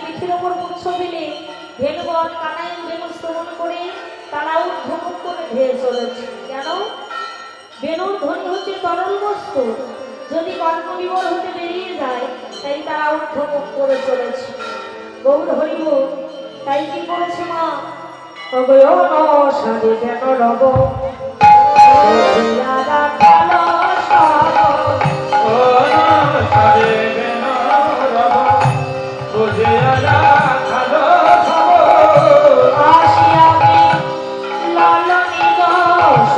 পিঠের ওপর পুচ্ছ দিলে ভেনুগণ কানাইন ভেনু স্তবন করে তারা ঊর্ধ্বমুখ করে ধেয়ে চলেছে। কেন? বেনুর ধ্বনি হচ্ছে তরল বস্তু, যদি কর্মবিবর হতে বেরিয়ে যায় তাই তারা ঊর্ধ্বমুখ করে চলেছে। গৌর হরিব তাই কি করেছে মা? সাধে কেন রব আসিয়াবে লালনি দশ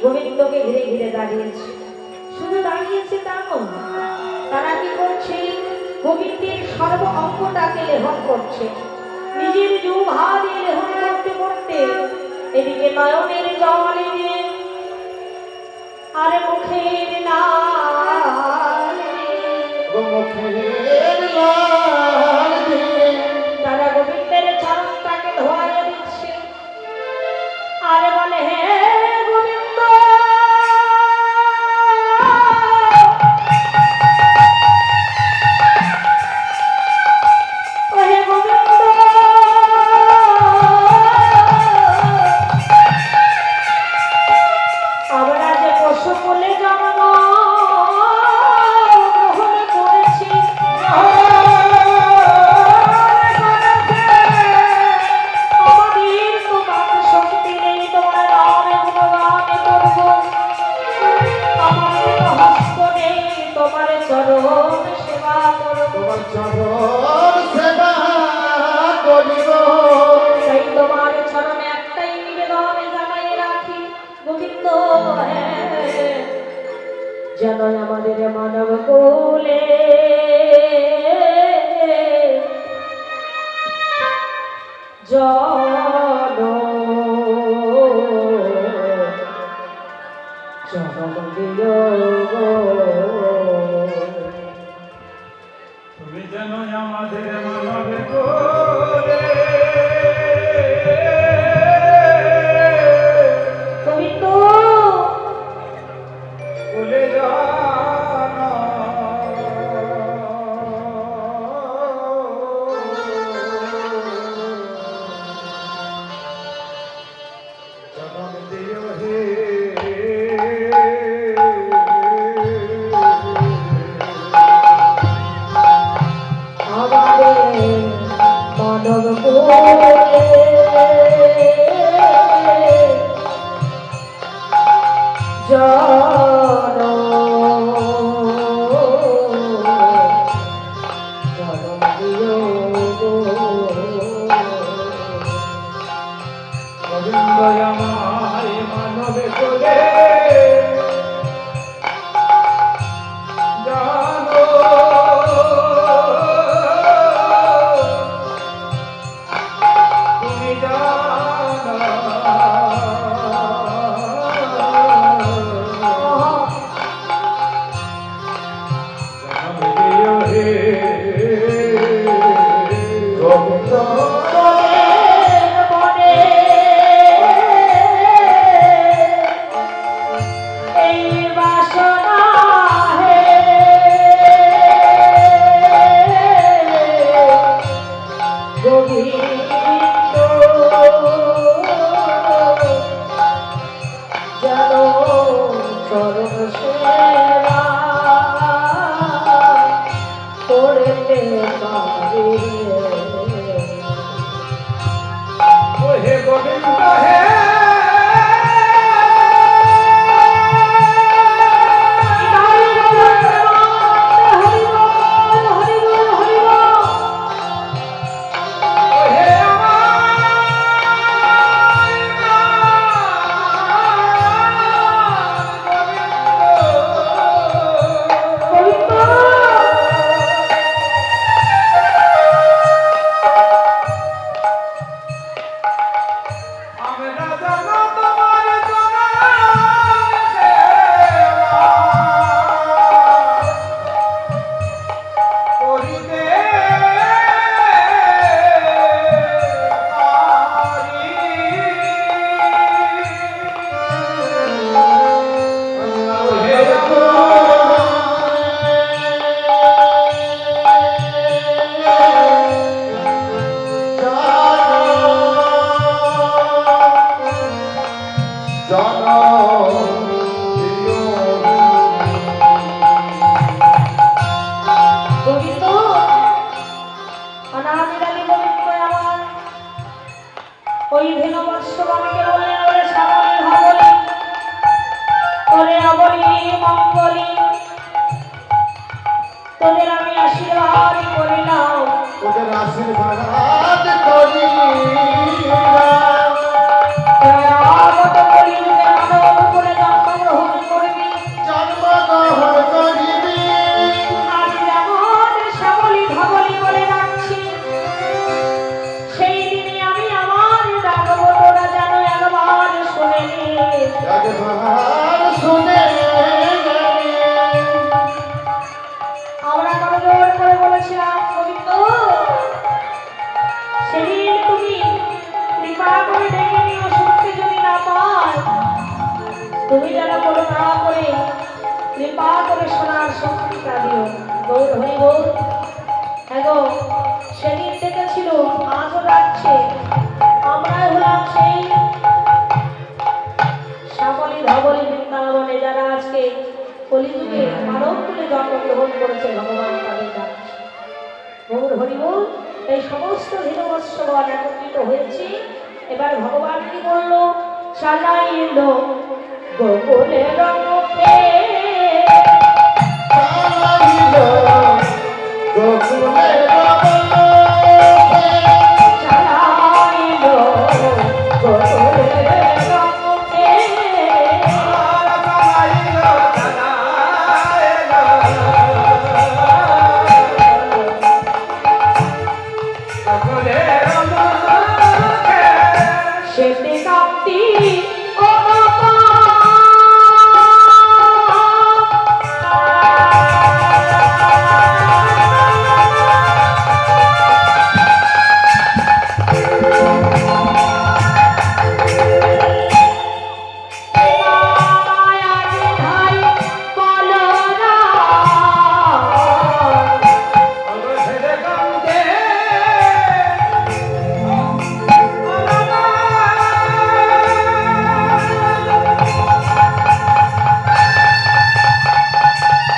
গোবিন্দকে ঘিরে ঘিরে দাঁড়িয়েছে। শুধু দাঁড়িয়েছে তা নয়, তারা কি করছে? গোবিন্দের সর্ব অঙ্গটাকে লেহন করছে। নিজের জিহ্বা দিয়ে লেহন করতে করতে এদিকে নয়নের জল দিয়ে আর মুখের লাল তারা গোবিন্দের চরণটাকে ধোয়াইয়া দিচ্ছে। আরে বলে হে গোবিন্দ, হে গোবিন্দ, আমরা যে পশু বলে জন্ম গ্রহণ করেছি, আমাদের তোমার শক্তি নেই তোমার নামে গুণগান করব, আমাদের হস্ত নেই তোমার চরণ সেবা করব, তাই তোমার চরণে একটাই নিবেদন জানাই রাখি গোবিন্দ, যেন আমাদের মানব কুলে জন তুমি যেন আমাদের মানব কুলে গোবিন্দ কুলে তোদের আমি আশীর্বাদ করিলাম। তোদের আশীর্বাদ করিলাম। দয়াবত কলিযুগে মানব কুলে জন্মগ্রহণ করিবি। জন্মগ্রহণ করিবি। আমি যেমন শ্যামলী ধবলী বলে ডাকছি, সেই দিনে আমি আমার ডাকব, তোরা যেন একবার শুনে নে। একবার শুনে যাবি। আমরা করজোড় করে বলেছিলাম, গোবিন্দ সেদিন তুমি কৃপা করে ডেকে নিও, শুনতে যদি না পায় তুমি যেন করুণা করে কৃপা করে শোনার শক্তিটা দিও। গৌর হরি গৌর। হ্যাঁ গো, সেদিন ডেকেছিল, আজও ডাকছে। আমরাই হলাম সেই সকলে ধবলী বৃন্দাবনে যারা আজকে কলিযুগে মানব কুলে জন্মগ্রহণ করেছে, ভগবান তাদের ডাকছে। গৌর হরি বল। এই সমস্ত ধীরবৎসগণ একত্রিত হয়েছি। এবার ভগবান কি বলল? সাজাইল গোকুলে রঙ